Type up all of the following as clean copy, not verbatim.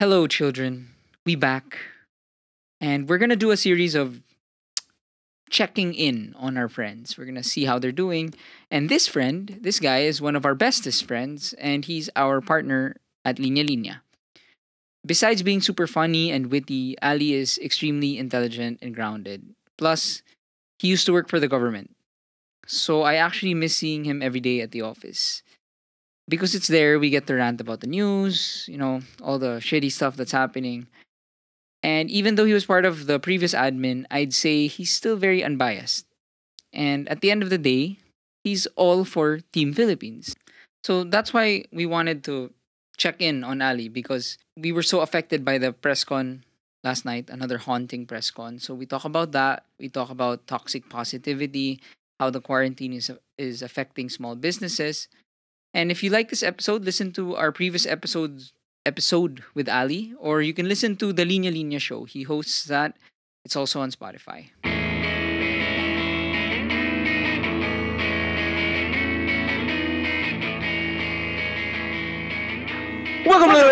Hello, children. We back, and we're gonna do a series of checking in on our friends. We're gonna see how they're doing. And this friend, this guy, is one of our bestest friends, and he's our partner at Linya Linya. Besides being super funny and witty, Ali is extremely intelligent and grounded. Plus, he used to work for the government. So I actually miss seeing him every day at the office. Because it's there, we get to rant about the news, all the shitty stuff that's happening. And even though he was part of the previous admin, I'd say he's still very unbiased. And at the end of the day, he's all for Team Philippines. So that's why we wanted to check in on Ali because we were so affected by the press con last night, another haunting press con. So we talk about that. We talk about toxic positivity, how the quarantine is affecting small businesses. And if you like this episode, listen to our previous episode with Ali, or you can listen to the Linya Linya show. He hosts that. It's also on Spotify. Welcome to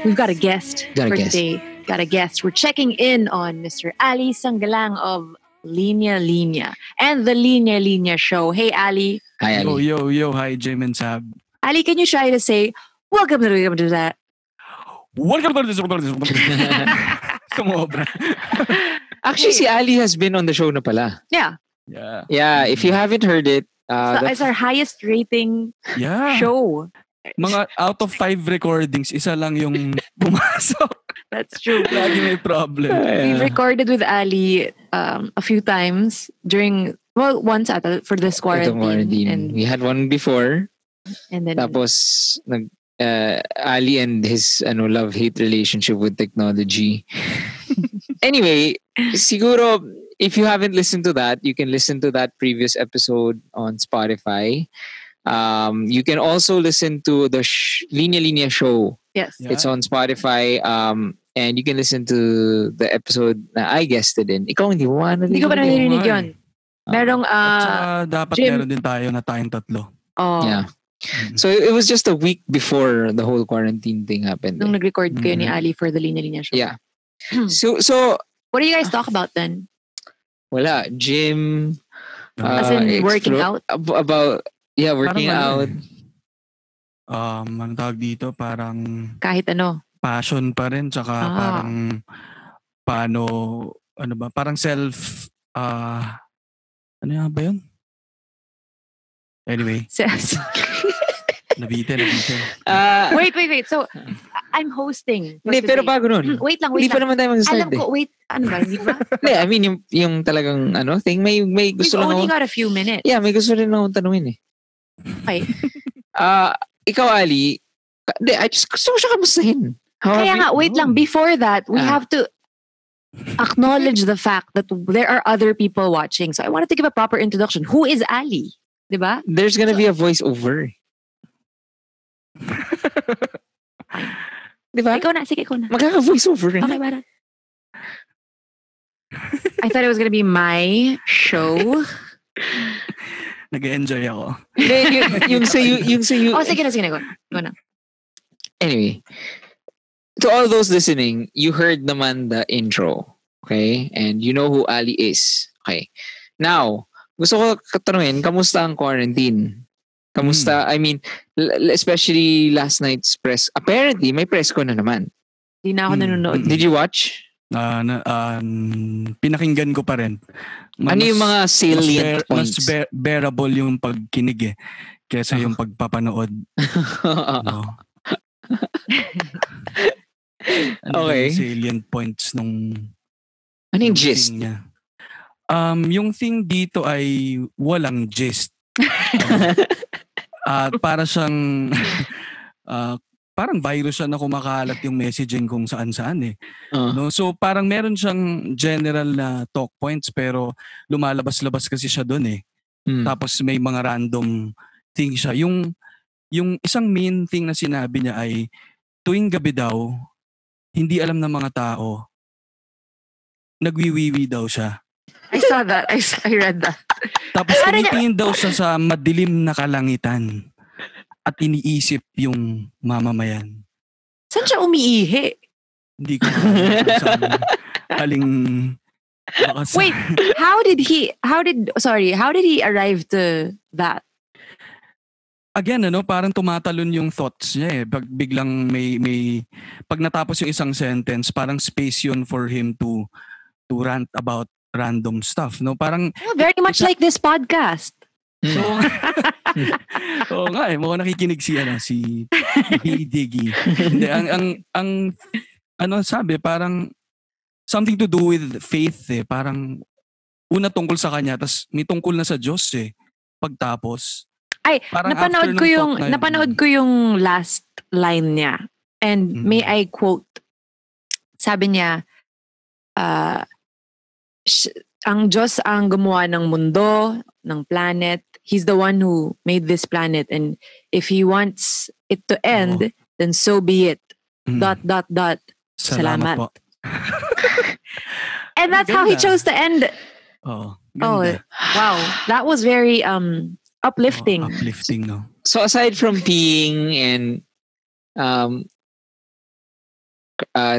We've got a guest for today. Got a guest. We're checking in on Mr. Ali Sangalang of Linya Linya and the Linya Linya show. Hey, Ali. Hi, Ali. Yo. Hi, Jim and Saab. Ali, can you try to say, welcome to that? Welcome to this. Sumobra. Actually, si Ali has been on the show na pala. Yeah. Yeah, if you haven't heard it, it's our highest rating show. Mga out of 5 recordings, isa lang yung pumasok. That's true. Lagi may problem. We've recorded with Ali a few times once for this quarantine. And we had one before. And then tapos Ali and his love-hate relationship with technology. Anyway, siguro if you haven't listened to that, you can listen to that previous episode on Spotify. You can also listen to the Linya Linya show. Yes. Yeah. It's on Spotify. And you can listen to the episode na I guested in. Ikaw hindi mo Hindi ko pa narinig yun. Merong dapat Jim. meron din tayo na tayong tatlo. Oh. Yeah. So it was just a week before the whole quarantine thing happened. Nung nag-record kayo ni Ali for the Linya Linya show. Yeah. So what do you guys talk about then? Wala. Gym. As in working out? About working out. Ang tawag dito, parang kahit ano. Passion pa rin, tsaka parang parang self, ano nga ba yun? Anyway. Nabitin. Wait. So, I'm hosting. Hindi, pero bago nun. Wait lang. Hindi pa naman tayo mag-start. Alam ko, wait. Ano ba? Hindi ba? Hindi, I mean, yung talagang thing, may gusto lang We've only ako. got a few minutes. Yeah, may gusto rin akong tanungin eh. Okay. Ikaw, Ali, I just gusto ko siya kamustahin. Kaya nga, wait lang. Before that, we have to acknowledge the fact that there are other people watching. So I wanted to give a proper introduction. Who is Ali? Diba? There's gonna be a voice-over. Diba? Ikaw na. Magkaka-voice-over rin. Okay, bara. I thought it was gonna be my show. Nag-enjoy ako. yung sa'yo. Oh, sige na. Go na. Anyway, to all those listening, you heard naman the intro. Okay? And you know who Ali is. Okay. Now, gusto ko katanungin, kamusta ang quarantine? Kamusta? I mean, especially last night's press. Apparently, may press ko na naman. Hindi na ako nanonood. Did you watch? Pinakinggan ko pa rin. Ano yung mga salient points? Mas bearable yung pagkinig kesa yung pagpapanood. No. Okay. Yung salient points nung ano yung gist? Niya. Yung thing dito ay walang gist. Para siyang parang virus siya na kumakalat yung messaging kung saan-saan eh. No? So parang meron siyang general na talk points pero lumalabas-labas kasi siya doon eh. Tapos may mga random thing siya. Yung isang main thing na sinabi niya ay tuwing gabi daw, hindi alam ng mga tao, nagwiwiwi daw siya. I saw that. I read that. Tapos tumitingin daw siya sa madilim na kalangitan. at iniisip yung mamamayan. Saan siya umiihi? Hindi ko alam saan aling Wait, how did he arrive to that? Again, parang tumatalon yung thoughts niya eh. Pag biglang pag natapos yung isang sentence, parang space yun for him to rant about random stuff, no? Parang very much like this podcast. So, oo nga eh, mukhang nakikinig si Diggy. Hindi, ang sabi, parang something to do with faith eh. Parang una tungkol sa kanya, tas may tungkol na sa Diyos eh. Pagtapos, ay, napanood ko yung last line niya. And may I quote, sabi niya, ang Diyos ang gumawa ng mundo, ng planet. He's the one who made this planet. And if He wants it to end, then so be it. ... Salamat. Po. And that's how he chose to end. Oh, wow. That was very uplifting. Uplifting, no? So aside from peeing and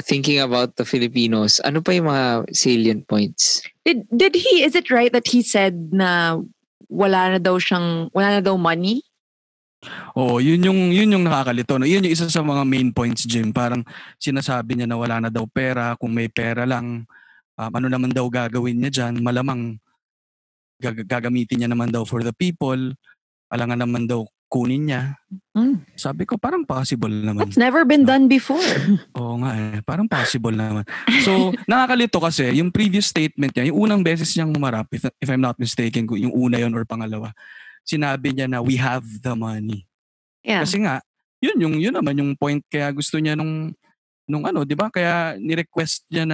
thinking about the Filipinos, ano pa yung mga salient points? Did he, is it right that he said na wala na daw money? Oo, yun yung nakakalito. No? Yun yung isa sa mga main points, Jim. Parang sinasabi niya na wala na daw pera. Kung may pera lang, ano naman daw gagawin niya dyan? Malamang gagamitin niya naman daw for the people. Alangan naman daw kunin niya. Sabi ko, parang possible naman. That's never been done before. Oo nga eh. Parang possible naman. So, nakakalito kasi, yung previous statement niya, yung unang beses niyang humarap, if I'm not mistaken, yung una yon or pangalawa, sinabi niya na we have the money. Yeah. Kasi nga, yun naman yung point, kaya gusto niya nung 'di ba? Kaya ni-request niya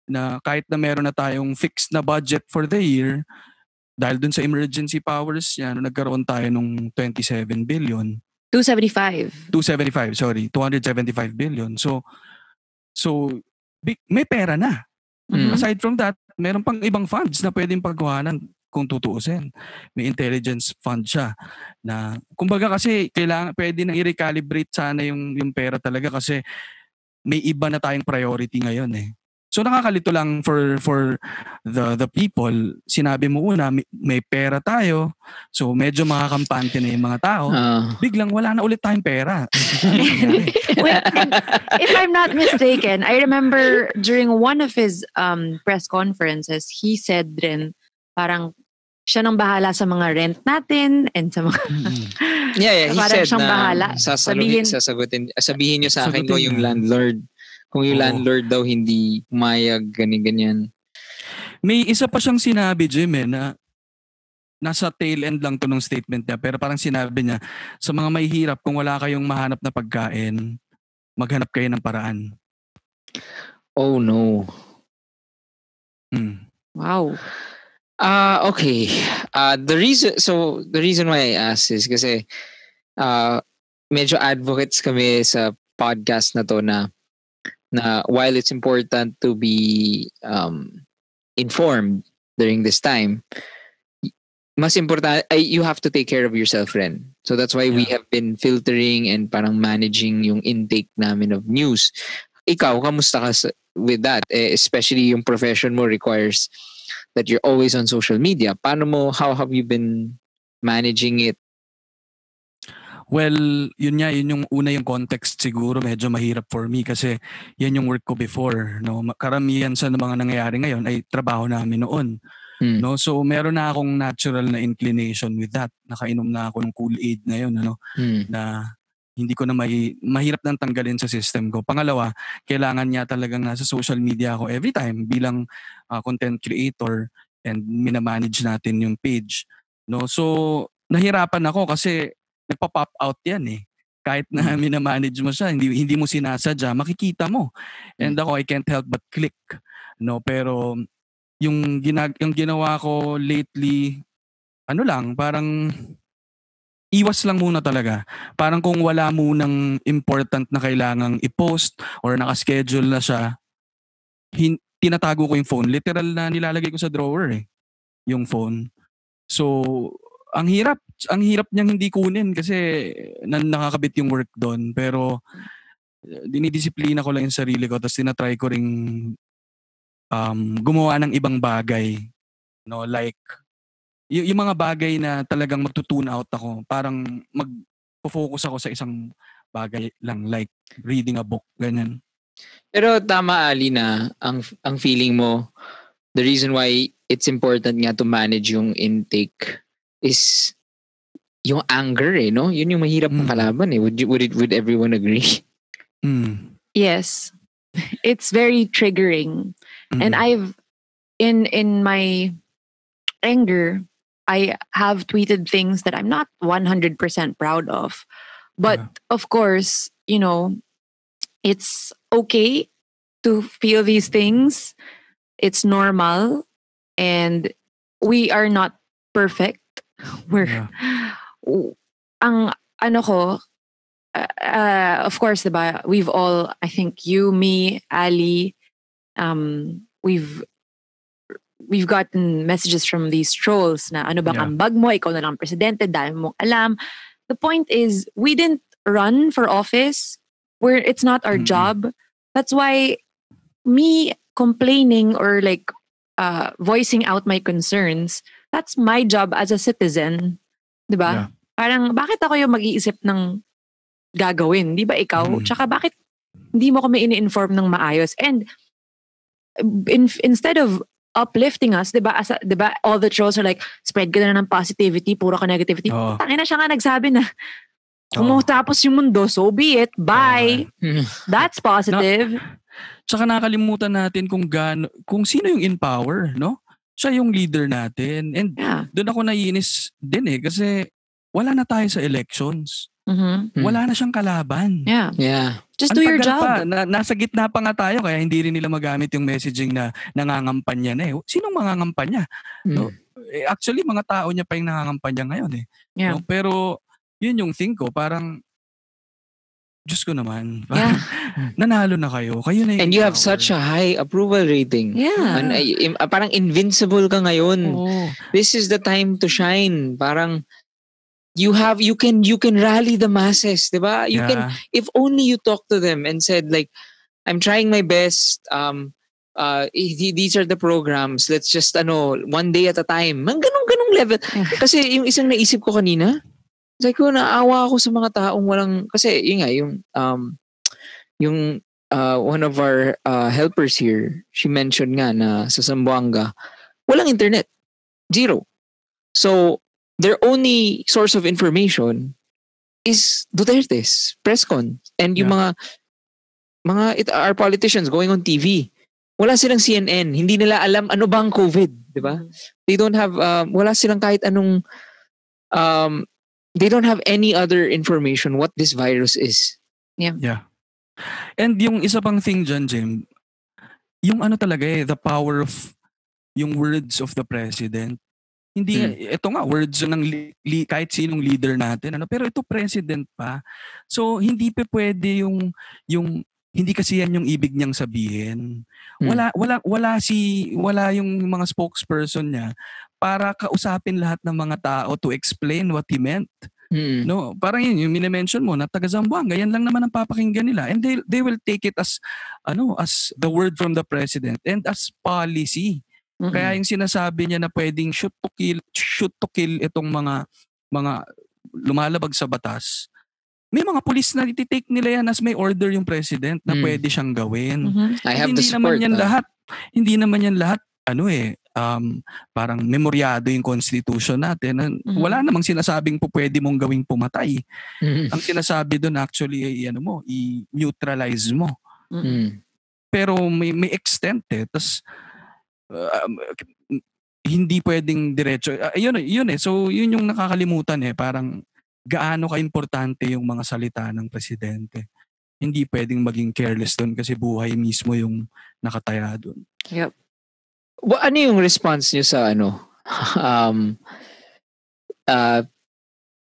na kahit na meron na tayong fixed na budget for the year, dahil dun sa emergency powers niya, nagkaroon tayo nung 27 billion. 275, 275 billion. So may pera na. Aside from that, meron pang ibang funds na pwedeng pagkuhanan kung tutuusin. May intelligence fund siya na kumbaga kasi pwede nang i-recalibrate sana yung pera talaga kasi may iba na tayong priority ngayon eh. So nakakalito lang for the people, sinabi mo una may pera tayo. So medyo makakampante na yung mga tao. Biglang wala na ulit tayong pera. Wait, if I'm not mistaken, I remember during one of his press conferences, he said rin parang siya nang bahala sa mga rent natin and sa mga he said siyang na bahala. sabihin niyo sa akin ko yung landlord. Kung yung landlord daw hindi pumayag, ganyan. May isa pa siyang sinabi, Jim, na nasa tail end lang to ng statement niya, pero parang sinabi niya, sa mga may hirap, kung wala kayong mahanap na pagkain, maghanap kayo ng paraan. Oh no. Wow. Okay. The reason why I asked is kasi medyo advocates kami sa podcast na to na while it's important to be informed during this time, mas important you have to take care of yourself rin. So that's why we have been filtering and parang managing yung intake namin of news. Ikaw, kamusta ka with that? Especially yung profession mo requires that you're always on social media. How have you been managing it? Well, yun yung una yung context siguro medyo mahirap for me kasi yan yung work ko before, no. Karamihan sa mga nangyayari ngayon ay trabaho namin noon. No, so meron na akong natural na inclination with that. Nakainom na ako ng Kool-Aid ngayon, na hindi ko na mahirap nang tanggalin sa system ko. Pangalawa, kailangan niya talagang nasa social media ako every time bilang content creator and minamanage natin yung page. No, so nahirapan ako kasi nagpa-pop out yan eh. Kahit na minamanage mo siya, hindi mo sinasadya, makikita mo. And ako, I can't help but click. No, pero yung ginawa ko lately, parang iwas lang muna talaga. Parang kung wala munang important na kailangang i-post or naka-schedule na siya, tinatago ko yung phone. Literal na nilalagay ko sa drawer yung phone. So, ang hirap niyang hindi kunin kasi nakakabit yung work doon. Pero dinidisiplina ko lang yung sarili ko tapos tinatry ko ring gumawa ng ibang bagay. No, like yung mga bagay na talagang magtutune out ako, parang mag-focus ako sa isang bagay lang, like reading a book, ganyan. Pero tama, Ali, na ang feeling mo, the reason why it's important nga to manage yung intake is yung anger no? Yun yung mahirap na kalaban Would everyone agree? Yes. It's very triggering. And I've in my anger, I have tweeted things that I'm not 100% proud of. But of course, it's okay to feel these things. It's normal. And we are not perfect. Of course, diba, we've all, I think you, me, Ali, we've gotten messages from these trolls na ano bang ambag mo, ikaw na lang presidente, dahil mong alam. The point is, we didn't run for office. It's not our job. That's why me complaining or like voicing out my concerns, that's my job as a citizen. Diba? Yeah. Parang, bakit ako yung mag-iisip ng gagawin? Di ba ikaw? Tsaka bakit hindi mo kami ini-inform ng maayos? And instead of uplifting us, diba, all the trolls are like, spread ka na ng positivity, puro ka negativity. Tangina siya nga nagsabi na, kung matapos yung mundo, so be it, bye. That's positive. Tsaka nakalimutan natin kung sino yung in power, no? Siya yung leader natin. And doon ako naiinis din kasi wala na tayo sa elections. Wala na siyang kalaban. Yeah. Just do your job. Nasa gitna pa nga tayo kaya hindi rin nila magamit yung messaging na nangangampanya na Sinong mangangampanya? No? Actually, mga tao niya pa yung nangangampanya ngayon Yeah. No? Pero yun yung thing ko, parang Diyos ko naman. Nanalo na kayo. Kayo na yung And you have such a high approval rating. Yeah. Parang invincible ka ngayon. This is the time to shine. Parang you can rally the masses, diba? You can, if only you talk to them and said like, I'm trying my best. These are the programs. Let's just one day at a time. Ganong level. Kasi yung isang naisip ko kanina, like ko naawa ako sa mga taong walang, kasi yun nga yung one of our helpers here, she mentioned nga na sa Zamboanga walang internet, zero. So their only source of information is Duterte's press con and yung mga our politicians going on TV. Wala silang CNN, hindi nila alam ano bang COVID, di ba? They don't have wala silang kahit anong they don't have any other information what this virus is. Yeah. And yung isa pang thing dyan, Jim, yung talaga the power of yung words of the president. Hindi ito nga words ng kahit sinong leader natin pero ito president pa. So hindi pa pwede yung hindi kasi yan yung ibig niyang sabihin. Wala yung mga spokesperson niya para kausapin lahat ng mga tao to explain what he meant. No, parang yun yung mini-mention mo na taga Zamboanga, yan lang naman ang papakinggan nila and they will take it as the word from the president and as policy. Kaya yung sinasabi niya na pwedeng shoot to kill itong mga lumalabag sa batas. May mga pulis na ititake nila yan as may order yung president na pwede siyang gawin. I have the support. Hindi naman yan lahat parang memoryado yung constitution natin. Wala namang sinasabing pwede mong gawing pumatay. Ang sinasabi doon actually ay i-neutralize mo. Pero may extent tas hindi pwedeng diretso. Yun So yun yung nakakalimutan parang gaano ka-importante yung mga salita ng presidente. Hindi pwedeng maging careless doon kasi buhay mismo yung nakataya doon. Yep. Ano yung response niyo sa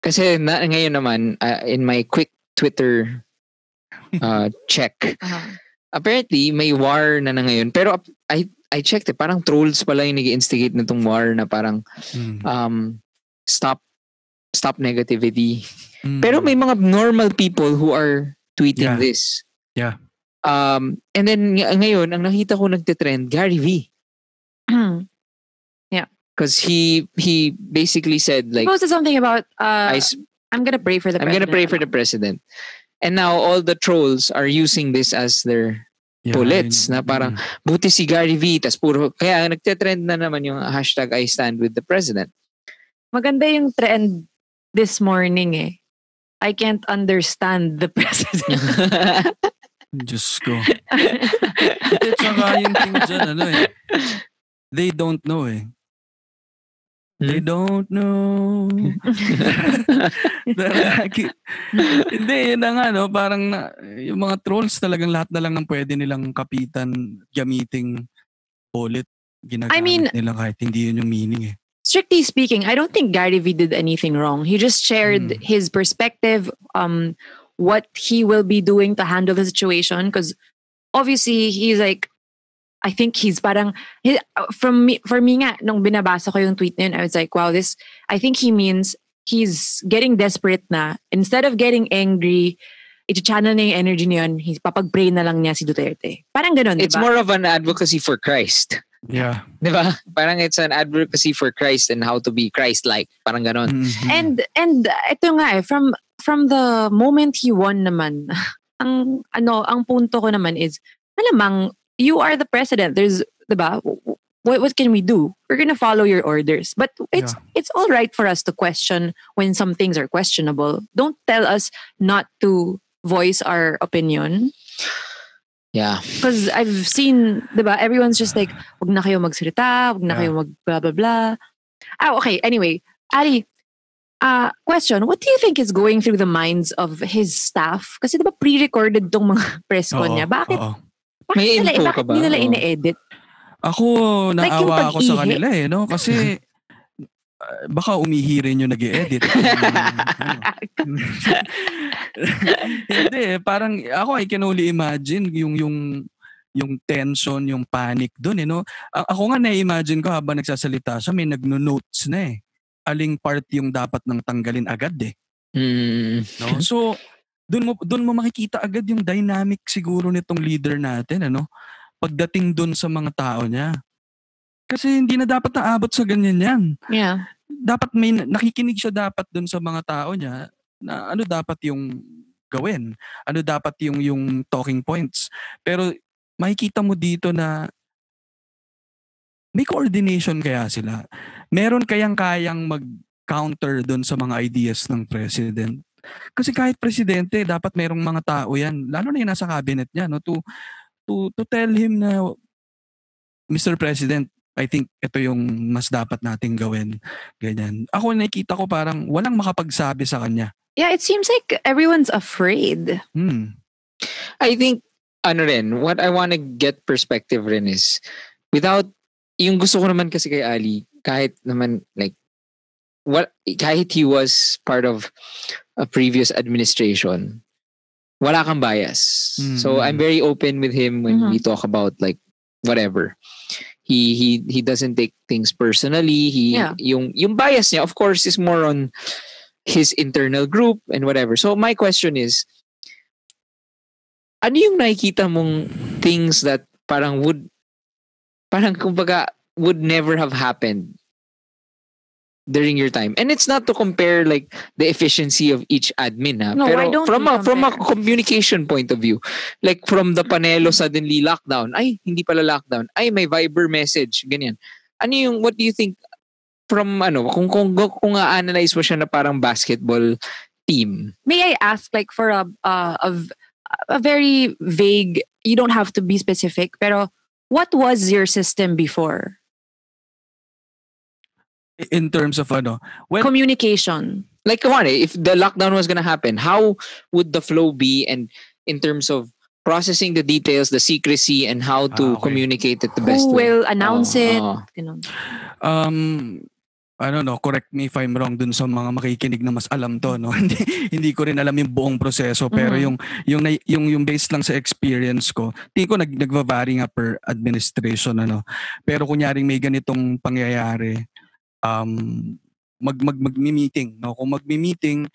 kasi ngayon naman in my quick Twitter check apparently may war na ngayon pero I checked parang trolls pala yung nag-instigate nitong war na parang stop negativity. Pero may mga normal people who are tweeting this. Yeah. And then ngayon, ang nakita ko nagte-trend, Gary V. Yeah. Because he basically said like... He posted something about, I'm gonna pray for the president. I'm gonna pray for the president. And now all the trolls are using this as their bullets na parang buti si Gary V. Tas puro, kaya nagte-trend na naman yung hashtag I stand with the president. Maganda yung trend this morning eh. I can't understand the president. Diyos ko. At saka yung thing dyan, they don't know eh. They don't know. Hindi, yun na nga, parang yung mga trolls talagang lahat na lang ng pwede nilang kapitan gamiting bullet. Ginagamit nila kahit hindi yun yung meaning eh. Strictly speaking, I don't think Gary V did anything wrong. He just shared his perspective, what he will be doing to handle the situation. Because obviously, he's like, I think he's parang, for me nga, nung binabasa ko yung tweet na yun, I was like, wow, I think he means he's getting desperate na. Instead of getting angry, i-channel na yung energy niya yun, papag-pray na lang niya si Duterte. Parang ganun, It's more of an advocacy for Christ. Yeah. Diba? Parang it's an advocacy for Christ and how to be Christ-like. Parang ganon. And ito nga from the moment he won naman, ang punto ko naman is, malamang, you are the president. There's, diba? What can we do? We're gonna follow your orders. But it's all right for us to question when some things are questionable. Don't tell us not to voice our opinion. Yeah. Because I've seen, diba, everyone's just like, wag na kayo magsalita, wag na kayo mag blah, blah, blah. Okay. Anyway, Ali, question, what do you think is going through the minds of his staff? Kasi diba pre-recorded tong mga press con niya? Bakit may info ka ba? Hindi nila ine-edit? Ako, naawa ako sa kanila eh, no? Kasi baka umihirin yung nag-i-edit. Hindi, parang ako I can only imagine yung tension, yung panic doon eh, no? Ako nga na-imagine ko habang nagsasalita siya, may nagno-notes na eh. Aling part yung dapat nang tanggalin agad eh. No? So, doon mo makikita agad yung dynamic siguro nitong leader natin, ano? Pagdating doon sa mga tao niya. Kasi hindi na dapat naabot sa ganyan yan. Yeah. Dapat may nakikinig siya dapat doon sa mga tao niya na ano dapat yung gawin. Ano dapat yung talking points. Pero makikita mo dito na may coordination kaya sila. Meron kayang mag-counter doon sa mga ideas ng president. Kasi kahit presidente, dapat merong mga tao yan. Lalo na yung nasa cabinet niya, no? To tell him na, Mr. President, I think ito yung mas dapat nating gawin. Ganyan. Ako nakikita ko parang walang makapagsabi sa kanya. Yeah, it seems like everyone's afraid. I think, what I want to get perspective rin is, without, yung gusto ko naman kasi kay Ali, kahit naman, like, kahit he was part of a previous administration, wala kang bias. So I'm very open with him when we talk about like whatever. He doesn't take things personally. Yung bias niya of course is more on his internal group and whatever. So my question is, ano yung nakikita mong things that parang kumbaga would never have happened during your time? And it's not to compare like the efficiency of each admin, ha? No, Pero why don't from a communication point of view, like from the Panelo suddenly lockdown, ay hindi pala lockdown, ay may Viber message, ganyan. What do you think from kung analyze mo siya na parang basketball team? May I ask like for a very vague, you don't have to be specific, pero what was your system before? In terms of communication. Like, come on, if the lockdown was gonna happen, how would the flow be? And in terms of processing the details, the secrecy, and how to communicate it the best way. Who will announce it? I don't know, correct me if I'm wrong dun sa mga makikinig na mas alam to, no? Hindi ko rin alam yung buong proseso, pero yung based lang sa experience ko, tingin ko nagva-vary nga per administration, Pero kunyaring may ganitong pangyayari, magmi-meeting, no? Kung magmi-meeting,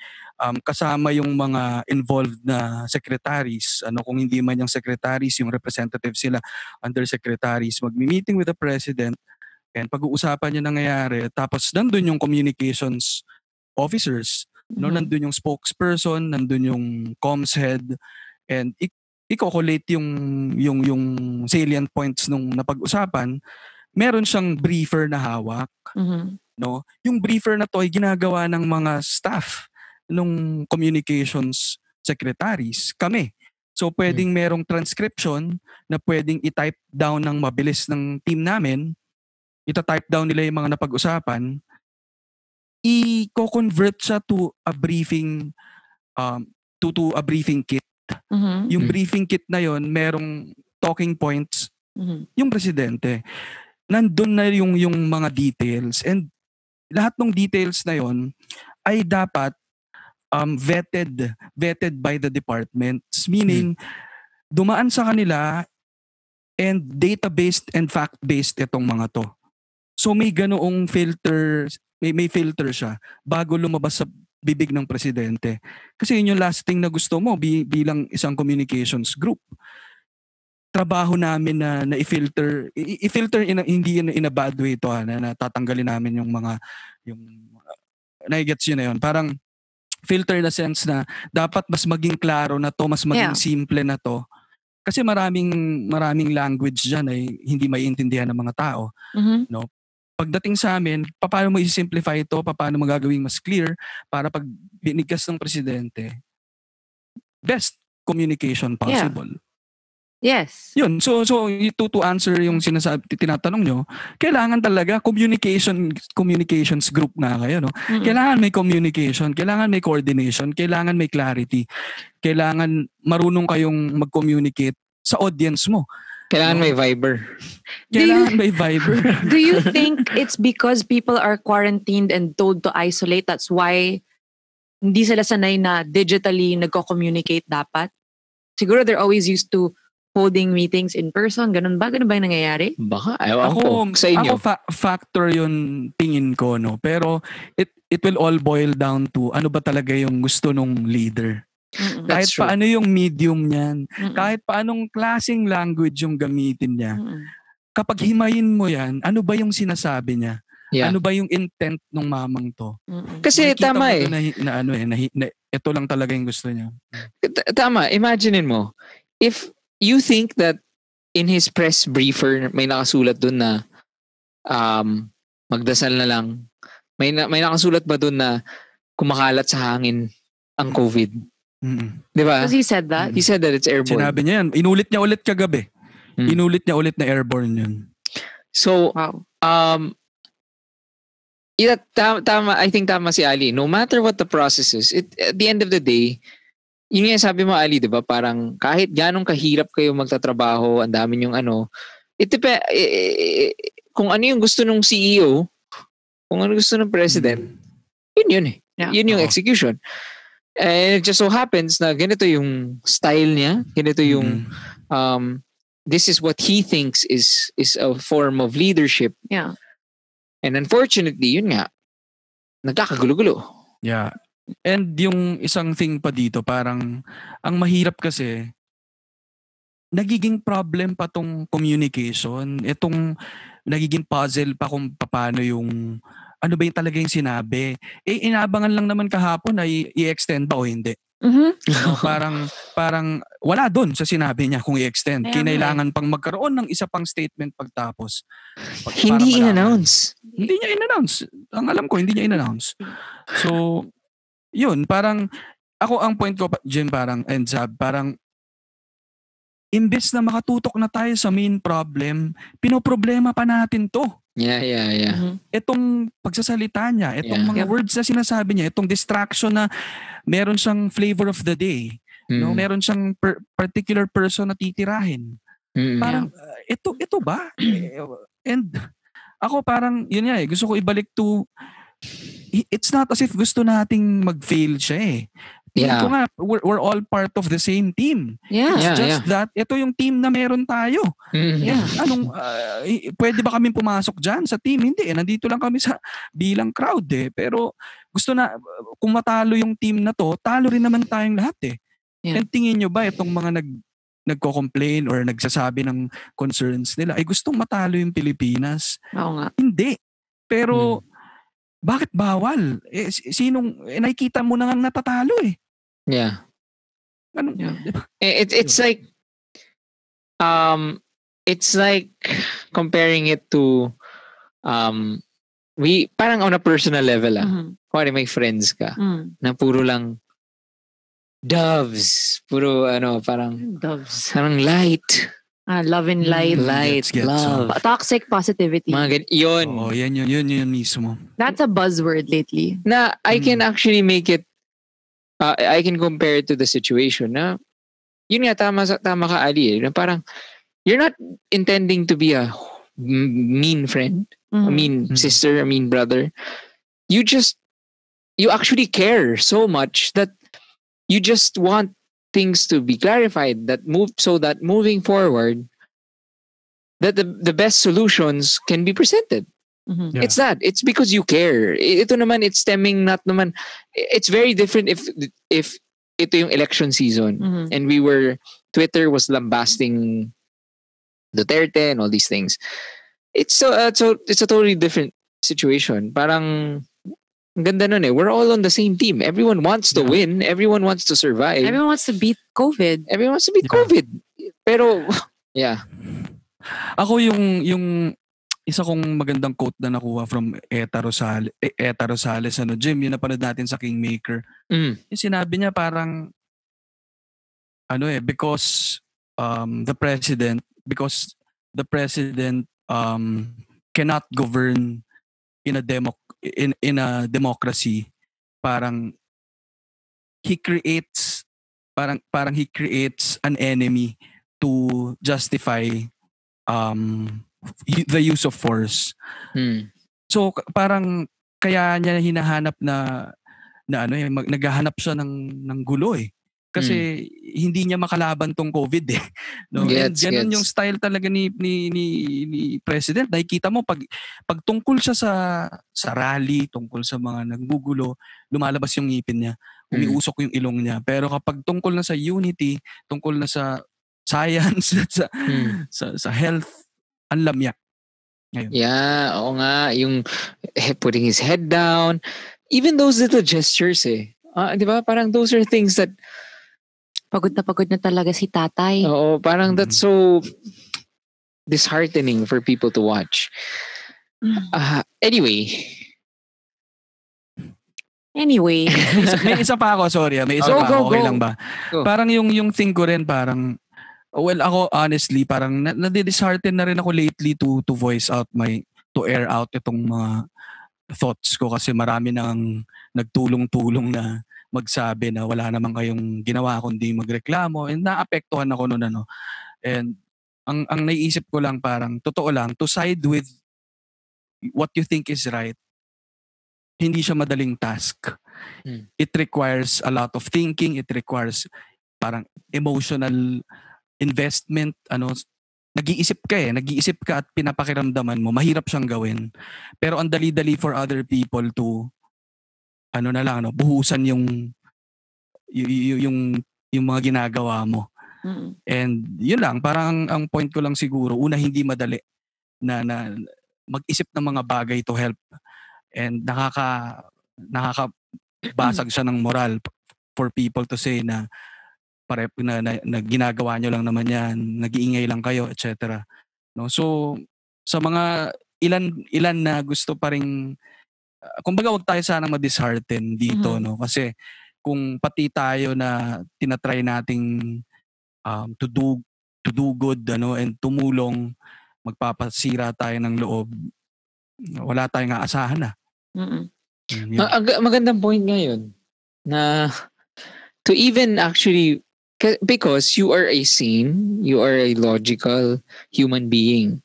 kasama yung mga involved na secretaries, kung hindi man yung secretaries, yung representative sila, undersecretaries, magmi-meeting with the president, and pag-uusapan yung nangyayari, tapos nandun yung communications officers, no? Nandun yung spokesperson, nandun yung comms head, and i-collate yung salient points nung napag-usapan. Meron siyang briefer na hawak. No? Yung briefer na to ay ginagawa ng mga staff nung communications secretaries, kami. So pwedeng merong transcription na pwedeng i-type down ng mabilis ng team namin, ita-type down nila yung mga napag-usapan, i-convert siya to a briefing to a briefing kit. Yung briefing kit na yon merong talking points yung presidente. Nandun na yung mga details, and lahat ng details na yon ay dapat vetted by the departments, meaning dumaan sa kanila and data-based and fact-based itong mga to. So may ganoong filter, may filter siya bago lumabas sa bibig ng presidente. Kasi yun yung last thing na gusto mo bilang isang communications group. Trabaho namin na i-filter, hindi in a bad way to, na tatanggalin namin yung mga na-gets yun na yun. Parang filter na sense na dapat mas maging klaro na to, mas maging simple na to. Kasi maraming language dyan ay hindi maiintindihan ng mga tao. No? Pagdating sa amin, paano mo i-simplify ito, paano mo gagawing mas clear para pag binigkas ng presidente, best communication possible. Yes. Yun. So to answer yung tinatanong nyo, kailangan talaga communications group na kayo, no? Kailangan may communication, kailangan may coordination, kailangan may clarity. Kailangan marunong kayong mag-communicate sa audience mo. Kailangan may Viber. Kailangan may Viber. Do you think it's because people are quarantined and told to isolate, that's why hindi sila sanay na digitally nagko-communicate dapat? Siguro they're always used to holding meetings in person. Ganun ba? Ganun ba yung nangyayari? Baka. Ewan ko sa inyo. Ako factor yun tingin ko, no? Pero it will all boil down to ano ba talaga yung gusto nung leader. Kahit paano yung medium niyan. Kahit paanong klaseng language yung gamitin niya. Kapag himayin mo yan, ano ba yung sinasabi niya? Yeah. Ano ba yung intent ng mamang to? Kasi tama eh. Na ito lang talaga yung gusto niya. Tama. Imaginein mo, if you think that in his press briefer may nakasulat dun na magdasal na lang. May nakasulat ba dun na kumakalat sa hangin ang COVID? Di ba? Because he said that. He said that it's airborne. Sinabi niya yan. Inulit niya ulit kagabi. Inulit niya ulit na airborne yun. So, tama, I think tama si Ali. No matter what the process is, at the end of the day, yun nga sabi mo, Ali, di ba? Parang kahit ganong kahirap kayo magtatrabaho, ang dami yung kung ano yung gusto ng CEO, kung ano gusto ng president, yun eh. Yeah. Yun yung execution. And it just so happens na ganito yung style niya, ganito yung this is what he thinks is a form of leadership. Yeah. And unfortunately, yun nga, nagkakagulo-gulo. Yeah. And yung isang thing pa dito, parang ang mahirap kasi, nagiging problem pa tong communication. Itong nagiging puzzle pa kung paano yung, ano ba yung talaga yung sinabi. Inaabangan lang naman kahapon na i-extend ba o hindi. No, parang wala doon sa sinabi niya kung i-extend. Kinailangan pang magkaroon ng isa pang statement pagtapos. Hindi in-announce. Hindi niya in-announce. Ang alam ko, hindi niya in-announce. So, yun, parang, ako ang point ko, Jim, parang, and Saab, parang, imbes na makatutok na tayo sa main problem, pinoproblema pa natin to. Yeah. Itong pagsasalita niya, itong mga words na sinasabi niya, itong distraction na meron siyang flavor of the day, no? Meron siyang particular person na titirahin. Parang, ito ba? And, ako parang, yun nga gusto ko ibalik to, it's not as if gusto nating mag-fail siya eh. Tingin ko nga, we're all part of the same team. Yeah. It's just that, ito yung team na meron tayo. Yeah. Pwede ba kami pumasok dyan sa team? Hindi, nandito lang kami bilang crowd eh. Pero gusto na, kung matalo yung team na to, talo rin naman tayong lahat eh. Yeah. And tingin nyo ba itong mga nagko-complain or nagsasabi ng concerns nila ay gustong matalo yung Pilipinas? Oo nga. Hindi. Pero bakit bawal? Nakikita mo na nga natatalo eh. Yeah. Diba? It's like comparing it to parang on a personal level Kuwari may friends ka na puro lang doves. Puro parang doves. Parang light. Love and light. Light, love. Toxic positivity. Mga yun. Oo, yun mismo. That's a buzzword lately. Na I can actually make it, I can compare it to the situation na, yun nga, tama ka, Ali. Na parang, you're not intending to be a mean friend, a mean sister, a mean brother. You actually care so much that you just want things to be clarified so that moving forward that the best solutions can be presented. Yeah. It's because you care. Ito naman, it's stemming not naman, it's very different if ito yung election season and Twitter was lambasting Duterte and all these things. It's a totally different situation. Parang ang ganda nun eh. We're all on the same team. Everyone wants to win. Everyone wants to survive. Everyone wants to beat COVID. Everyone wants to beat COVID. Pero, yeah. Ako yung isa kong magandang quote na nakuha from Eta Rosales, Jim, yun napanood natin sa Kingmaker. Yung sinabi niya parang, because the president cannot govern in a democracy, parang he creates an enemy to justify the use of force. So parang kaya niya hinahanap na naghahanap siya ng gulo eh. Kasi hindi niya makalaban tong COVID eh. No? And ganun yung style talaga ni President. Nakikita mo pag tungkol siya sa rally, tungkol sa mga naggugulo, lumalabas yung ngipin niya. Umiusok yung ilong niya. Pero kapag tungkol na sa unity, tungkol na sa science, sa health, ang lamyak. Ngayon. Yeah, oo nga. Yung putting his head down. Even those little gestures eh. Di ba? Parang those are things that pagod na talaga si tatay. Oo, parang that's so disheartening for people to watch. Anyway. May isa pa ako, sorry. May isa pa ako, okay lang ba? Go. Parang yung thing ko rin, parang, ako honestly, parang nadidishearten na rin ako lately to voice out to air out itong mga thoughts ko kasi marami nang nagtulong-tulong na magsabi na wala naman kayong ginawa kundi magreklamo and naapektuhan ako noon And ang naiisip ko lang parang totoo lang to side with what you think is right. Hindi siya madaling task. It requires a lot of thinking, it requires parang emotional investment, nag-iisip ka at pinapakiramdaman mo, mahirap siyang gawin. Pero ang dali-dali for other people to buhusan yung mga ginagawa mo. And yun lang, parang ang point ko lang siguro, una hindi madali na mag-isip ng mga bagay to help. And nakakabasag siya ng moral for people to say na ginagawa nyo lang naman yan, nag-iingay lang kayo, etc. No? So, sa mga ilan na gusto pa rin, kumbaga wag tayo sanang ma-dishearten dito, no? Kasi kung pati tayo na tinatry nating to do good, and tumulong, magpapasira tayo ng loob, wala tayong aasahan na. Magandang point ngayon na to even actually, because you are a sane, you are a logical human being,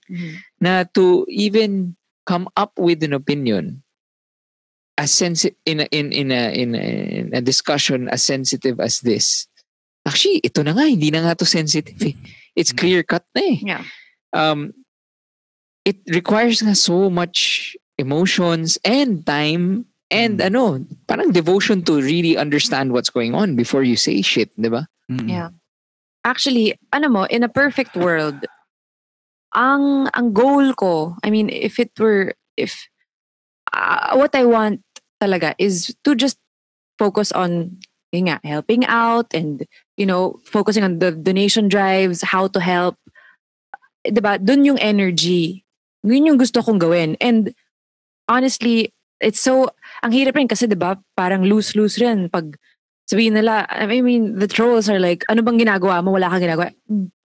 na to even come up with an opinion in a discussion as sensitive as this, actually, ito na nga, hindi na nga to sensitive eh. It's clear cut na eh. Yeah. It requires nga so much emotions and time and parang devotion to really understand what's going on before you say shit, di ba? Yeah. Actually, in a perfect world, ang goal ko, I mean, what I want talaga is to just focus on helping out and, focusing on the donation drives, how to help. Diba? Dun yung energy. Yun yung gusto kong gawin. And honestly, it's so, ang hirap rin kasi diba, parang lose-lose rin pag sabihin nila, I mean, the trolls are like, ano bang ginagawa mo? Wala kang ginagawa.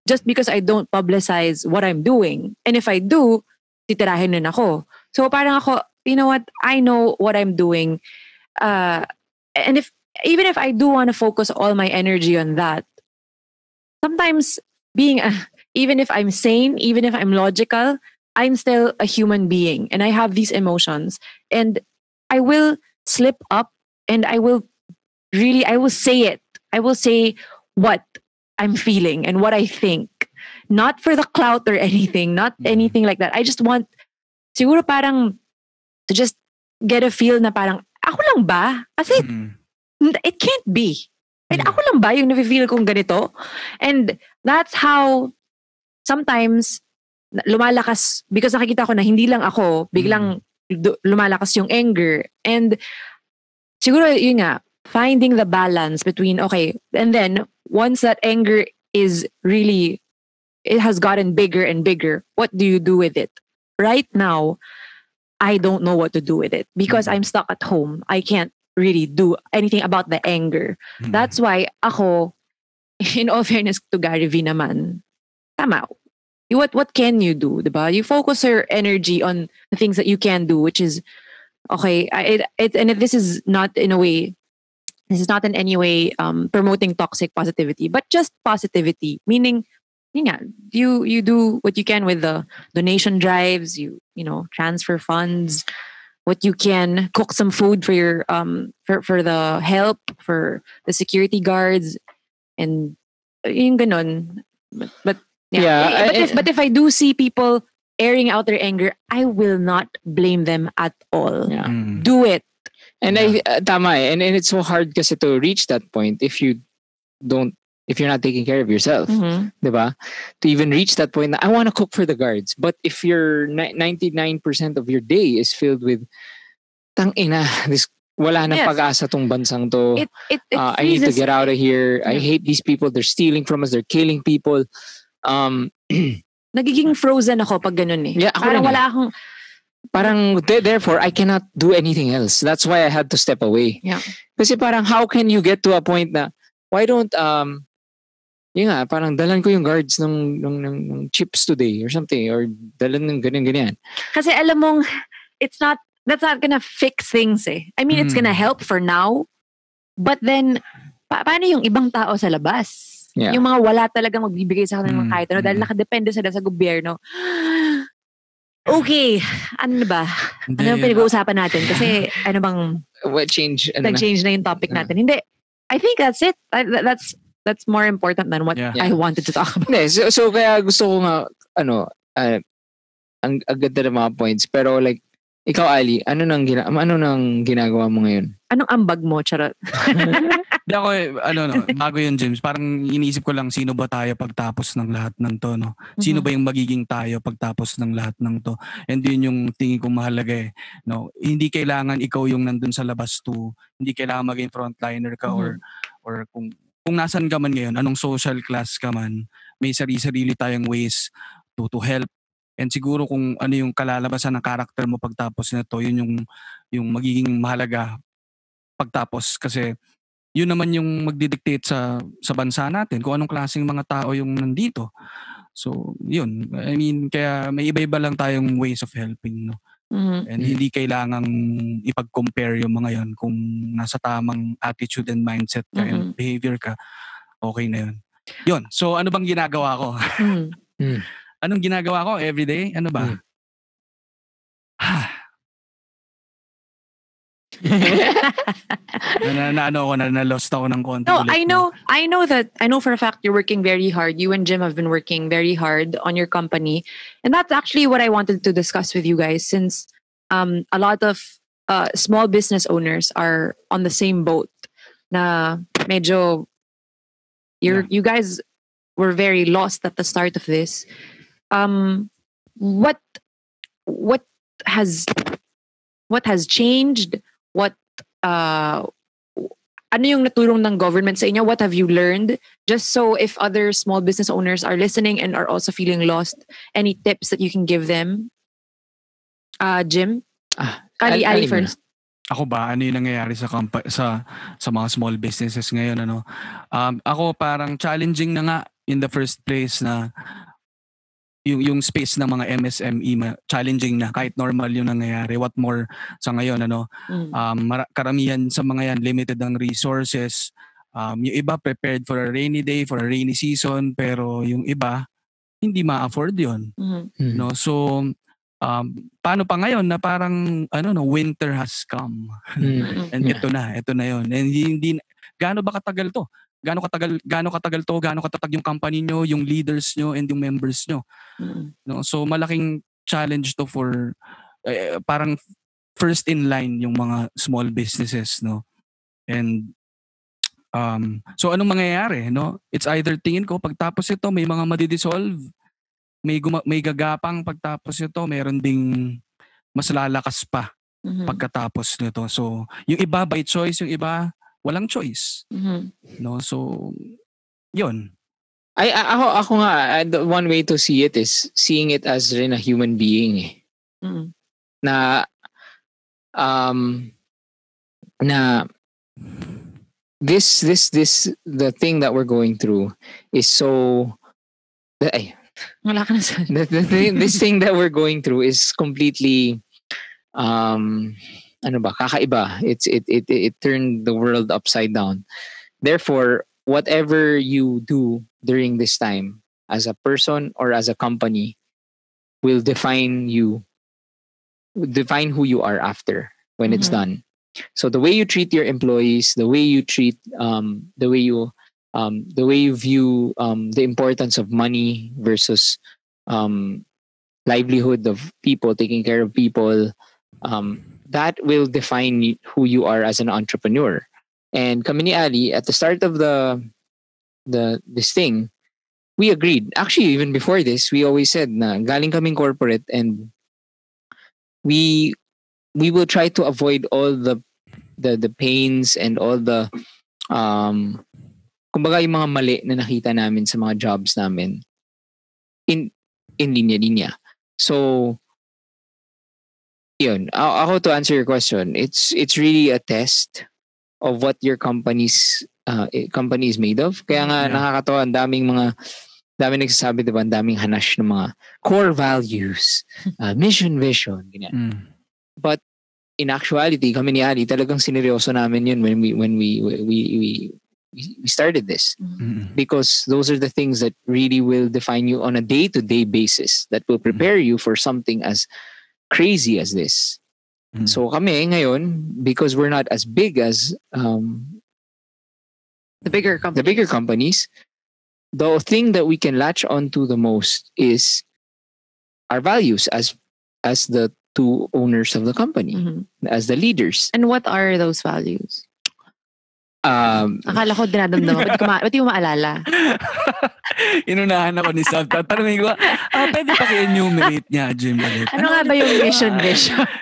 Just because I don't publicize what I'm doing. And if I do, titirahin rin ako. So parang ako, you know what? I know what I'm doing. And even if I do want to focus all my energy on that, sometimes even if I'm sane, even if I'm logical, I'm still a human being and I have these emotions and I will slip up and I will say it. I will say what I'm feeling and what I think. Not for the clout or anything, not anything like that. I just want, siguro parang, to just get a feel na parang, ako lang ba? Kasi, it can't be. And ako lang ba yung nafe-feel kong ganito? And that's how, sometimes, lumalakas, because nakikita ko na hindi lang ako, biglang lumalakas yung anger. And, siguro yun nga, finding the balance between, okay, and then, once that anger is really, it has gotten bigger and bigger, what do you do with it? Right now, I don't know what to do with it because I'm stuck at home. I can't really do anything about the anger. That's why ako, in all fairness to Gary V naman, tama. What can you do, diba? You focus your energy on the things that you can do, which is, okay, this is not in any way promoting toxic positivity, but just positivity, meaning, you do what you can with the donation drives, you transfer funds, what you can, cook some food for your for the help, for the security guards, and yung ganon. But if I do see people airing out their anger, I will not blame them at all. Yeah. Do it. And tama eh. And it's so hard kasi to reach that point if you're not taking care of yourself, diba? To even reach that point, I want to cook for the guards. But if your 99% of your day is filled with, tangina, wala nang pag-asa tong bansang to. I need to get out of here. I hate these people. They're stealing from us. They're killing people. Nagiging frozen ako pag ganun eh. Yeah, parang wala akong... Parang, therefore, I cannot do anything else. That's why I had to step away. Yeah. Kasi parang, how can you get to a point na, why don't, parang dalan ko yung guards ng chips today or something, or dalan ng ganyan. Kasi alam mong, that's not gonna fix things eh. I mean, it's gonna help for now, but then, paano yung ibang tao sa labas? Yeah. Yung mga wala talagang magbibigay sa kanila ng kahit ano, dahil nakadepende sila sa gobyerno. Okay, ano ba? Ano yung pinag-uusapan natin? Kasi, ano bang... What change? Nag-change na yung topic natin. Hindi. I think that's it. That's more important than what I wanted to talk about. So kaya gusto ko nga, ang agad na mga points. Pero like, ikaw Ali, ano nang ginagawa mo ngayon? Anong ambag mo, charot? Di ako, bago yun, James, parang iniisip ko lang, sino ba tayo pagtapos ng lahat ng to, no? Sino ba yung magiging tayo pagtapos ng lahat ng to? And yun yung tingin kong mahalaga eh. No? Hindi kailangan ikaw yung nandun sa labas to, hindi kailangan maging frontliner ka or kung nasan ka man ngayon, anong social class ka man, may sarili-sarili tayong ways to help. And siguro kung ano yung kalalabasan ng character mo pagtapos nito, yun yung magiging mahalaga pagtapos kasi yun naman yung magdidictate sa bansa natin kung anong klaseng mga tao yung nandito. So, yun. I mean, kaya may iba-iba lang tayong ways of helping, no? And hindi kailangang ipag-compare yung mga yun. Kung nasa tamang attitude and mindset ka and behavior ka, okay na yun. Yun. So, ano bang ginagawa ko? Anong ginagawa ko everyday? Ano ba? Na-lost ako ng konti. No, ulit, I know for a fact you're working very hard. You and Jim have been working very hard on your company. And that's actually what I wanted to discuss with you guys, since a lot of small business owners are on the same boat. Na medyo you guys were very lost at the start of this. What has changed? What ano yung natulong ng government sa inyo? What have you learned? Just so if other small business owners are listening and are also feeling lost, any tips that you can give them? Jim? Ali first. Ako ba, ano yung nangyayari sa mga small businesses ngayon? Ako parang challenging na nga in the first place na yung space ng mga MSME challenging na kahit normal yung nangyayari. What more sa ngayon, karamihan sa mga yan limited ang resources. Yung iba prepared for a rainy day, for a rainy season, pero yung iba hindi ma-afford yun. No? So paano pa ngayon na parang winter has come. And ito na yun. And hindi gaano ba katagal to? Gaano katatag yung company nyo, yung leaders nyo, and yung members nyo. No? So malaking challenge to for parang first in line yung mga small businesses, no. And so anong mangyayari, no? It's either tingin ko pagtapos ito may mga madidissolve, may gagapang pagtapos ito, meron ding mas lalakas pa pagkatapos nito. So yung iba by choice, yung iba walang choice. No, so yun. Ako nga, one way to see it is seeing it as rin a human being. Na this the thing that we're going through is so Wala ka na sa... this thing that we're going through is completely kakaiba. It turned the world upside down. Therefore, whatever you do during this time as a person or as a company will define who you are after when it's done. So the way you treat your employees, the way you treat the way you view the importance of money versus livelihood of people, taking care of people, that will define who you are as an entrepreneur. And kami ni Ali, at the start of this thing, we agreed. Actually, even before this, we always said na galing kaming corporate and we will try to avoid all the pains and all the kumbaga yung mga mali na nakita namin sa mga jobs namin in linya-linya. So yun, ako to answer your question, it's really a test of what your company is made of. Kaya nga nakakatawa, ang daming nagsasabi, diba, ang daming hanash ng mga core values, mission, vision, ganyan. But in actuality, kami ni Ali, talagang sineryoso namin yun when we started this. Because those are the things that really will define you on a day-to-day basis, that will prepare you for something as crazy as this. So kami ngayon, because we're not as big as the bigger companies, the thing that we can latch onto the most is our values as the two owners of the company, as the leaders. And what are those values? Akala ko dinadamdama. Ba't di mo maalala? Inunahan ako ni Saab. Tatanungin ko, pwede pa i-enumerate niya, Jim. Ano nga ba yung vision?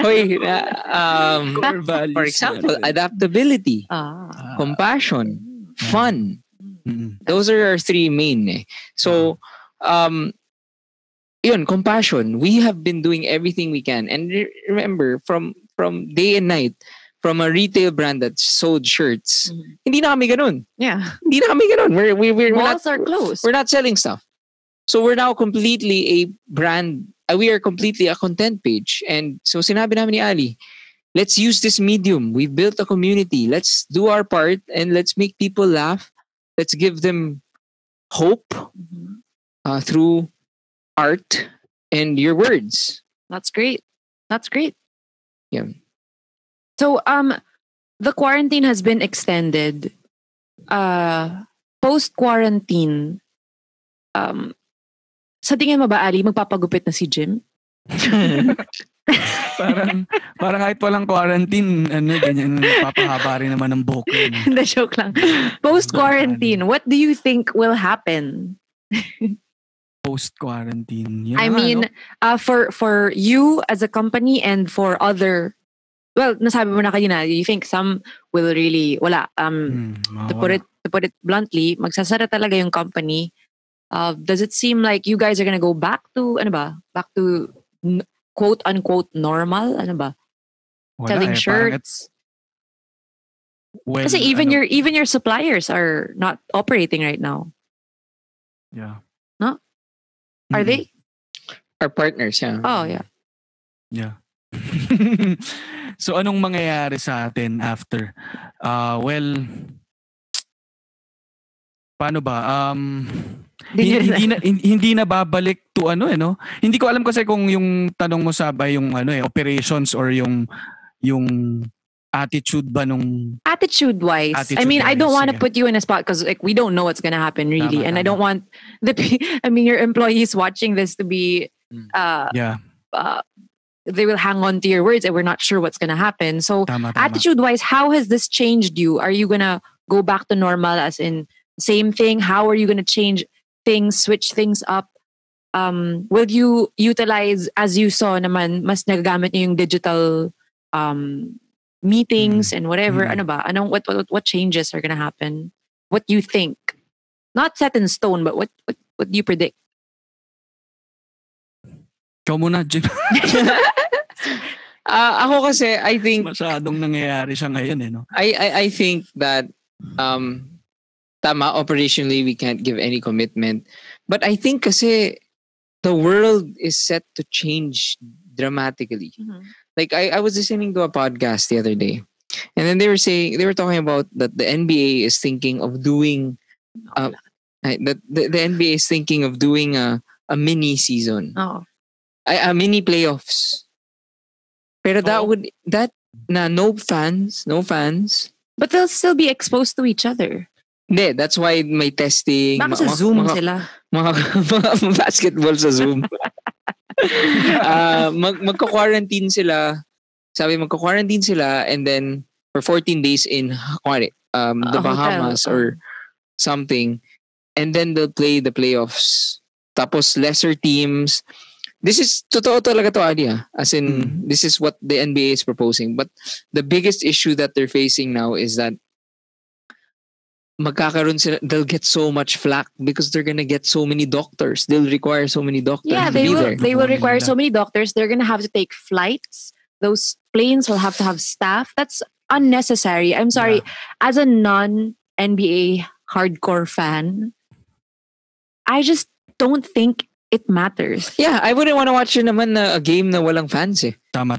Hoy, for example, adaptability, compassion, fun. Those are our three main. So, yun, compassion. We have been doing everything we can. And remember, from day and night, from a retail brand that sold shirts, hindi na kami ganun. Yeah. Hindi na kami ganun. We're Malls are closed. We're not selling stuff. So we're now completely a brand. We are completely a content page. And so sinabi namin ni Ali, let's use this medium. We've built a community. Let's do our part and let's make people laugh. Let's give them hope through art and your words. That's great. Yeah. So the quarantine has been extended. Post-quarantine, sa tingin mo ba, Ali, magpapagupit na si Jim? parang kahit walang quarantine, ganyan, papahaba rin naman ng buhok. The joke lang. Post-quarantine, what do you think will happen? Post-quarantine. I mean, for you as a company and for other, well, nasabi mo na kanina, you think some will really, wala. To put it bluntly, magsasara talaga yung company. Does it seem like you guys are gonna go back to, quote unquote normal? Ano ba? Selling shirts? Kasi even your suppliers are not operating right now. Yeah. No? Are they? Our partners, yeah. Oh, yeah. Yeah. So anong mangyayari sa atin after? Well, paano ba? Hindi na babalik to Hindi ko alam kasi kung yung tanong mo sa yung operations or yung attitude ba nung attitude-wise. I mean, I don't want to put you in a spot because like we don't know what's gonna happen really, and I don't want your employees watching this to be they will hang on to your words and we're not sure what's gonna happen. So attitude-wise, how has this changed you? Are you gonna go back to normal as in same thing? How are you gonna change things, switch things up? Will you utilize, as you saw naman, mas nagagamit niyo yung digital meetings and whatever? Ano ba? What changes are gonna happen? What do you think? Not set in stone, but what do you predict? Ikaw muna, Jim. Ako kasi, I think masyadong nangyayari siya ngayon I think that tama, operationally we can't give any commitment. But I think kasi the world is set to change dramatically. Mm-hmm. Like I was listening to a podcast the other day, and then they were talking about that the NBA is thinking of doing that the NBA is thinking of doing a mini season. Oh. A mini playoffs. Pero that no fans. But they'll still be exposed to each other. Hindi, that's why may testing. Baka sa Zoom sila. Mga basketball sa Zoom. Magko-quarantine sila. Sabi magko-quarantine sila and then for 14 days in the Bahamas or something, and then they'll play the playoffs. Tapos lesser teams. This is totoo talaga to, Adia. As in, this is what the NBA is proposing. But the biggest issue that they're facing now is that they'll get so much flack because they're gonna get so many doctors. They'll require so many doctors. Yeah, they will require so many doctors. They're gonna have to take flights. Those planes will have to have staff. That's unnecessary. I'm sorry. Yeah. As a non-NBA hardcore fan, I just don't think it matters. Yeah, I wouldn't want to watch naman a game na walang fans eh. Tama.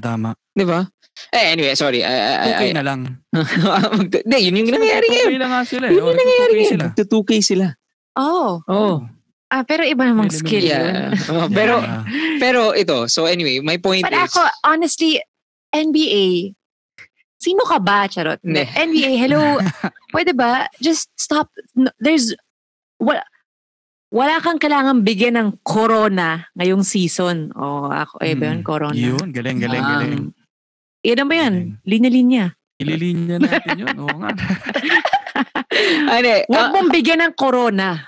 Di ba? Anyway, sorry. Okay na lang. Hindi, yun yung nangyayari ngayon. Okay na nga sila. Yun yung nangyayari ngayon. Nagtutukay sila. Oh. Pero iba namang skill yun. Pero ito, so anyway, my point But is... But ako, honestly, NBA, sino ka ba, Charot? Ne. NBA, hello, pwede ba? Just stop. Wala kang kailangan bigyan ng corona ngayong season. Ako, ba yun? Corona. Yun, galing. Yan ba yan? Linya-linya. Ililinya natin yun. Oo nga. Huwag mong bigyan ng corona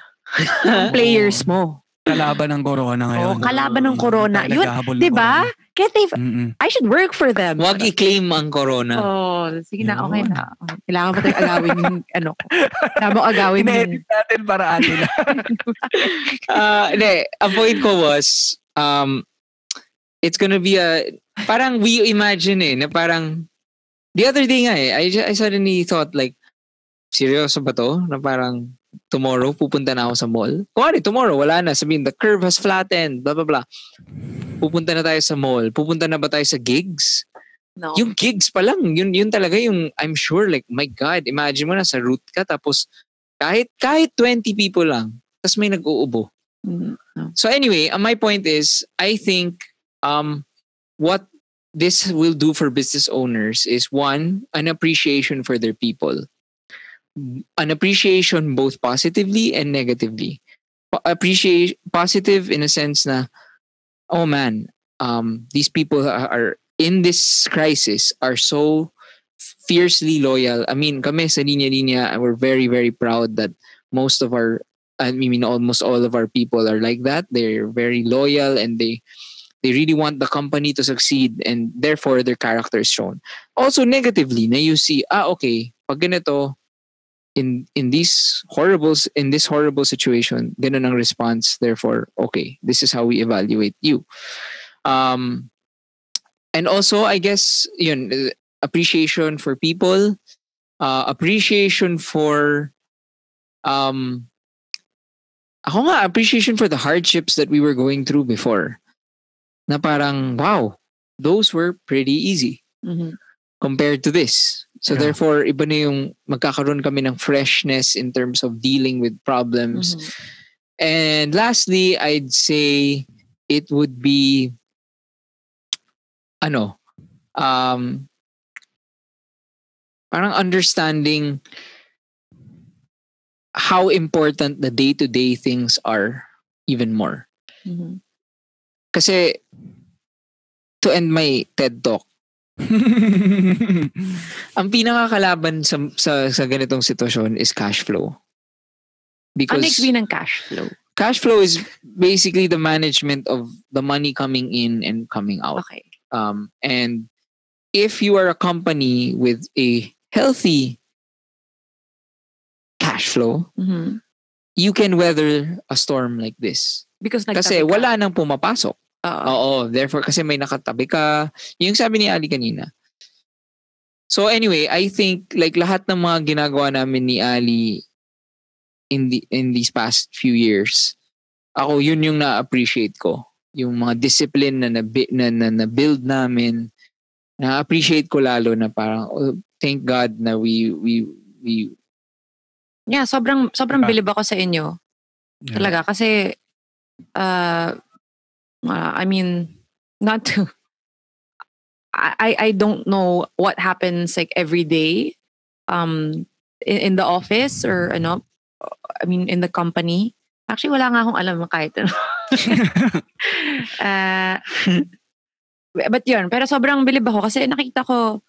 ang players mo. Kalaban ng corona ngayon. Kalaban ng corona. Yun, di ba? I should work for them. Huwag i-claim ang corona. Sige na, okay na. Kailangan ba tayo agawin yung kailangan mo agawin yung... Ina-edit natin para atin. Ang point ko was, it's gonna be parang we imagine na parang, the other day nga I suddenly thought like, seryoso ba to? Na parang, tomorrow, pupunta na ako sa mall. Kung tomorrow, wala na. Sabihin, the curve has flattened, blah, blah, blah. Pupunta na tayo sa mall. Pupunta na ba tayo sa gigs? No. Yung gigs pa lang, yun talaga yung, I'm sure, like, my God, imagine mo na sa route ka, tapos kahit 20 people lang, tapos may nag-uubo. No. So anyway, my point is, I think, what this will do for business owners is one, an appreciation for their people. An appreciation both positively and negatively. Appreciate positive in a sense na, oh man, these people are in this crisis are so fiercely loyal. I mean, kami sa Linya Linya, we're very, very proud that most of our, I mean, almost all of our people are like that. They're very loyal and they really want the company to succeed and therefore their character is shown. Also negatively, na you see, okay, pag ganito, in this horrible situation, ganun ang response. Therefore, okay, this is how we evaluate you. And also, I guess, yun, appreciation for people, appreciation for, appreciation for the hardships that we were going through before. Na parang, wow, those were pretty easy compared to this. So therefore, iba na yung magkakaroon kami ng freshness in terms of dealing with problems. And lastly, I'd say it would be parang understanding how important the day-to-day things are even more. Kasi to end my TED Talk, ang pinakakalaban sa ganitong sitwasyon is cash flow. Because ano ibig ng cash flow? Cash flow is basically the management of the money coming in and coming out. Okay. And if you are a company with a healthy cash flow, you can weather a storm like this. Because kasi wala nang pumapasok. Oo, therefore kasi may nakatabi ka. Yung sabi ni Ali kanina. So anyway, I think like lahat ng mga ginagawa namin ni Ali in these past few years, ako yun yung na-appreciate ko. Yung mga discipline na build namin, na-appreciate ko lalo na parang thank God na we yeah, sobrang bilib ako sa inyo. Yeah. Talaga kasi I mean, not to. I don't know what happens like every day, in the office or ano. I mean, in the company. Actually, wala nga akong alam kahit ano. But yun, pero sobrang bilib ako kasi nakita ko,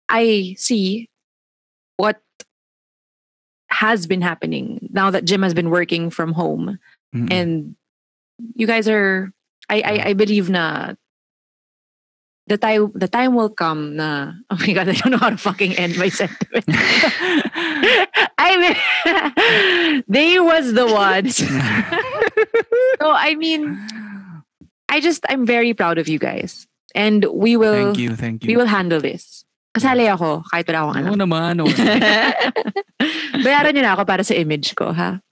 I see what has been happening now that Jim has been working from home, and you guys are. I believe na the time will come na, oh my God, I don't know how to fucking end my sentiment. I mean, they was the ones. So I mean, I'm very proud of you guys, and we will. Thank you. We will handle this. Kasali ako kahit wala akong anak. Oo naman. Bayaran niyo na ako para sa image ko, ha?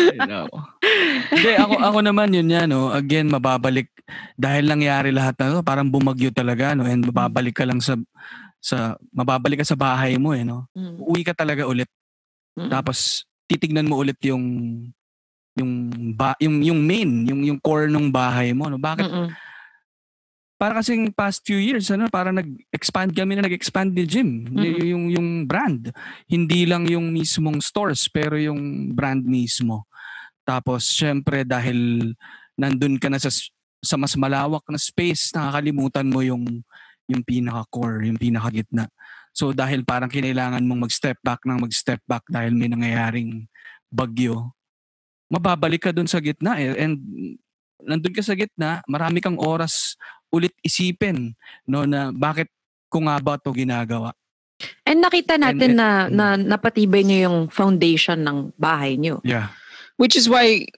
Hindi, ako naman yun yan, no. Again, mababalik dahil nangyari lahat na to, parang bumagyo talaga, no, and mababalik ka lang sa mababalik ka sa bahay mo, no. Uwi ka talaga ulit. Tapos titignan mo ulit yung main, yung core ng bahay mo, no. Bakit? Para kasing past few years, parang nag-expand ni Jim. Yung brand. Hindi lang yung mismong stores, pero yung brand mismo. Tapos, syempre, dahil nandun ka na sa mas malawak na space, nakakalimutan mo yung pinaka-core, yung pinaka-gitna. So, dahil parang kinailangan mong mag-step back dahil may nangyayaring bagyo, mababalik ka dun sa gitna. And nandun ka sa gitna, marami kang oras ulit isipin, no, na bakit ko nga ba ito ginagawa. And nakita natin na napatibay niyo yung foundation ng bahay niyo. Yeah. Which is why,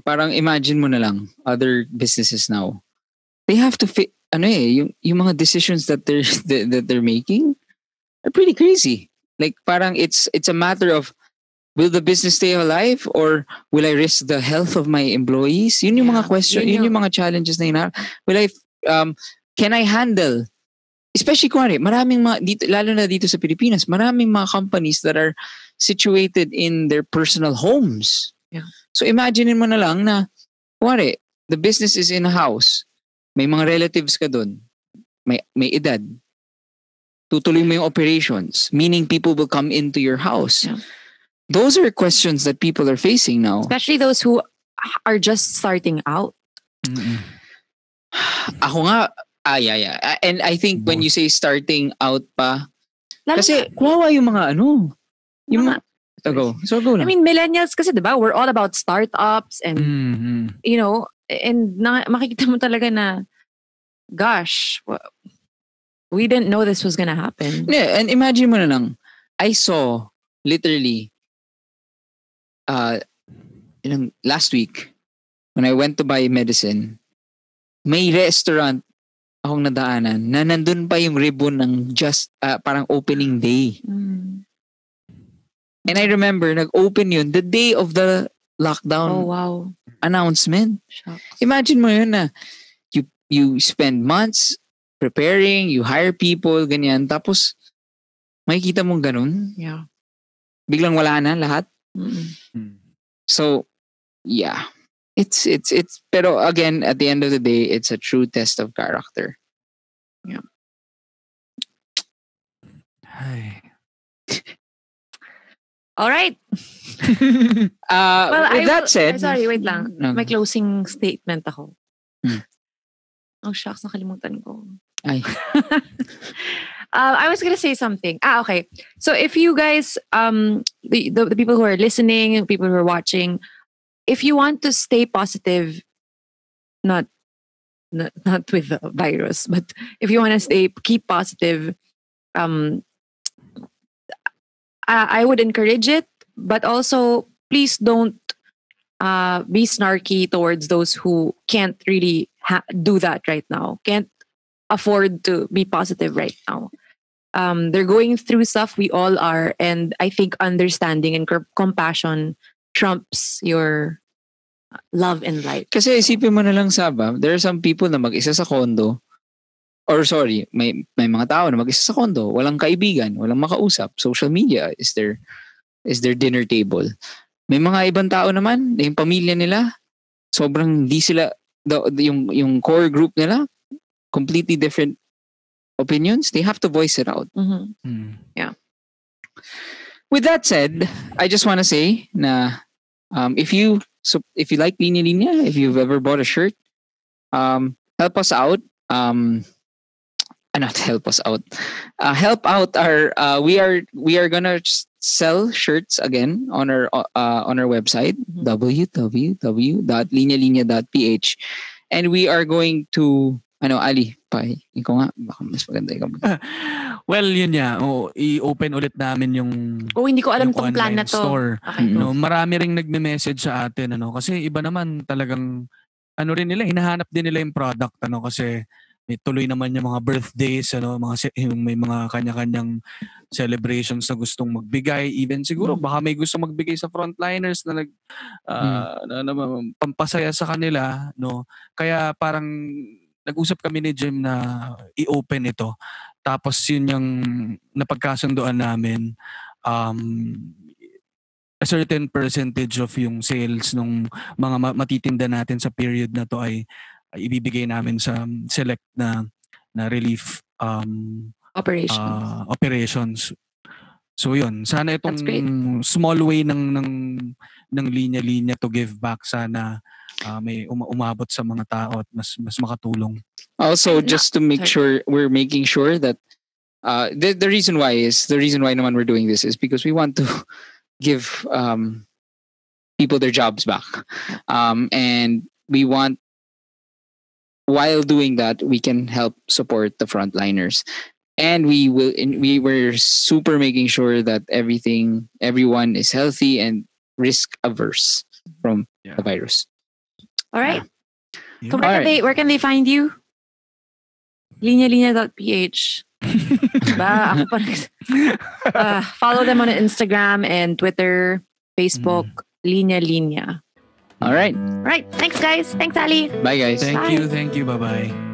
parang imagine mo na lang, other businesses now, they have to fit, yung mga decisions that they're making are pretty crazy. Like parang it's a matter of, will the business stay alive or will I risk the health of my employees? Yun yung mga question, yun yung mga challenges na will I can I handle, especially maraming mga dito, lalo na dito sa Pilipinas, maraming mga companies that are situated in their personal homes. Yeah. So imagine mo na lang na the business is in a house. may mga relatives ka doon, may edad, tutuloy mo yung operations, meaning people will come into your house. Yeah. Those are questions that people are facing now. Especially those who are just starting out. Ako nga, yeah. And I think when you say starting out pa, kasi kuwawa yung mga yung mga, go lang. I mean, millennials kasi, diba, we're all about startups and, you know, and makikita mo talaga na, gosh, we didn't know this was gonna happen. Yeah, and imagine mo na lang, I saw, literally, last week, when I went to buy medicine, may restaurant akong nadaanan na nandun pa yung ribbon ng just, parang opening day. And I remember, nag-open yun the day of the lockdown announcement. Shucks. Imagine mo yun na you spend months preparing, you hire people, ganyan. Tapos, makikita mong ganun. Yeah. Biglang wala na lahat. So, yeah. It's pero again, at the end of the day, it's a true test of character. Yeah. Ay. All right. With that said... Sorry, wait lang. No. May closing statement ako. Oh, shucks, nakalimutan ko. Ay. I was gonna say something. Okay. So if you guys, the people who are listening, people who are watching, if you want to stay positive, not with the virus, but if you want to keep positive, I would encourage it, but also please don't be snarky towards those who can't really do that right now, can't afford to be positive right now. They're going through stuff, we all are, and I think understanding and compassion trumps your love and light. Kasi isipin mo na lang, Saba, there are some people na mag-isa sa condo, or sorry, may mga tao na mag-isa sa condo, walang kaibigan, walang makausap, social media is their dinner table. May mga ibang tao naman, yung pamilya nila, sobrang di sila, yung core group nila, completely different opinions, they have to voice it out. Yeah. With that said, I just want to say na if you like Linya Linya, if you've ever bought a shirt, help us out. Not help us out. Help out our. We are gonna sell shirts again on our website www.linyalinya.ph, and we are going to Ali pa. Ikaw nga baka mas maganda ikaw. Well, yun nga. I-open ulit namin yung hindi ko alam tong plan online na to. store. Okay. Marami ring nagme-message sa atin kasi iba naman talagang rin nila, hinahanap din nila yung product kasi may tuloy naman yung mga birthdays, may mga kanya-kanyang celebrations na gustong magbigay. Even siguro baka may gusto magbigay sa frontliners na pampasaya sa kanila, Kaya parang nag-usap kami ni Jim na i-open ito. Tapos yun yung napagkasunduan namin, a certain percentage of yung sales ng mga matitinda natin sa period na to ay ibibigay namin sa select na relief operations. So yun, sana itong small way ng linya-linya to give back, sana may umabot sa mga tao at mas makatulong. Also, just to make sure, we're making sure that the reason why naman we're doing this is because we want to give people their jobs back. And we want, while doing that, we can help support the frontliners. And we were super making sure that everyone is healthy and risk averse from the virus. All right. Yeah. So where can they find you? linyalinya.ph. Follow them on Instagram and Twitter, Facebook, Linya Linya. All right. Thanks, guys. Thanks, Ali. Bye, guys. Thank you. Bye-bye.